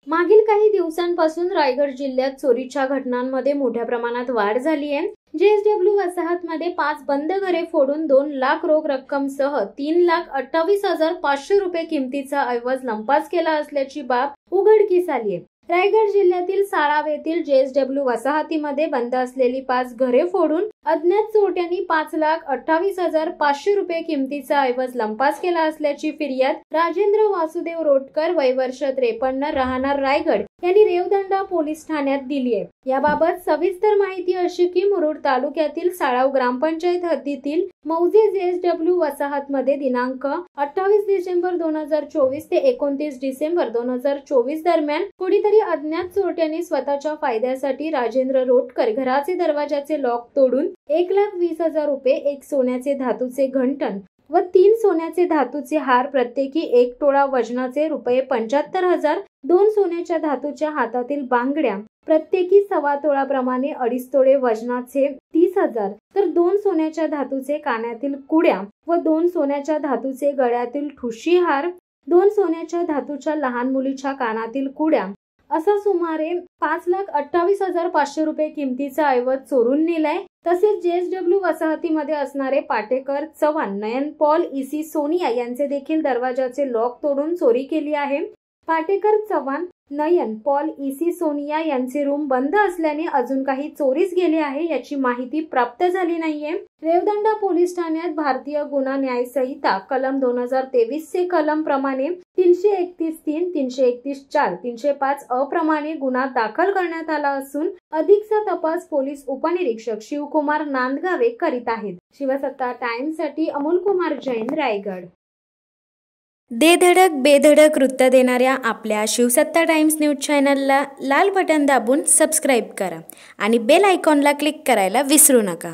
मागील काही दिवसांपासून रायगड जिल्ह्यात चोरीच्या घटनांमध्ये मोठ्या प्रमाणात वाढ झाली आहे। JSW वसाहतमध्ये 5 बंद घरे फोडून 2 लाख रोख रक्कमसह 3,28,500 रुपये किमतीचा ऐवज लंपास केला असल्याची बाब उघडकीस आली आहे। रायगड जिल्ह्यातील साळाव येथील JSW वसाहतीमध्ये बंद असलेली 5 घरे फोडून अज्ञात चोरट्यांनी 5,28,500 रुपये किमतीचा ऐवज लंपास केला असल्याची फिर्याद राजेंद्र वासुदेव रोटकर वय वर्ष 53 राहणार रायगड यांनी रेवदंडा पोलीस ठाण्यात दिली आहे। याबाबत सविस्तर माहिती अशी की मुरुड तालुक्यातील साळाव ग्रामपंचायत हद्दीतील मौजे JSW वसाहतमध्ये दिनांक 28 डिसेंबर 2024 ते 29 डिसेंबर 2024 दरम्यान कोणीतरी अज्ञात चोरट्यांनी स्वतःच्या फायद्यासाठी राजेंद्र रोटकर घराचे दरवाजाचे लॉक तोडून 1,20,000 रुपये, 1 सोन्याचे धातूचे घंटन व 3 सोन्याचे धातूचे हार प्रत्येकी 1 तोळा वजनाचे रुपये 75,000, 2 सोन्याच्या धातूच्या हातातील बांगड्या प्रत्येकी 1.25 तोळाप्रमाणे 2.5 तोळे वजनाचे 30,000, तर 2 सोन्याच्या धातूचे कानातील कुड्या व 2 सोन्याच्या धातूचे गळ्यातील ठुशी हार, 2 सोन्याच्या धातूच्या लहान मुलीच्या कानातील कुड्या असा सुमारे 5,28,500 रुपये किमतीचा ऐवज चोरून नेलाय। तसेच JSW वसाहतीमध्ये असणारे पाटेकर, चव्हाण, नयन पॉल EC सोनिया यांचे देखील दरवाजाचे लॉक तोडून चोरी केली आहे। पाटेकर, चव्हाण, नयन पॉल EC सोनिया यांचे रूम बंद असल्याने अजून काही चोरीस गेले आहे याची माहिती प्राप्त झाली नाहीये। रेवदंडा पोलीस ठाण्यात भारतीय गुन्हा न्याय संहिता कलम 2023 चे कलम प्रमाणे 331(3), 331(4), 305 अ प्रमाणे गुन्हा दाखल करण्यात आला असून अधिकचा तपास पोलीस उपनिरीक्षक शिवकुमार नांदगावे करीत आहेत। शिवसत्ता टाइम्स साठी अमोल कुमार जैन, रायगड। दे धडक बेधडक वृत्त देणाऱ्या आपल्या शिवसत्ता टाइम्स न्यूज चॅनलला लाल बटन दाबून सबस्क्राईब करा आणि बेल आयकॉनला क्लिक करायला विसरू नका।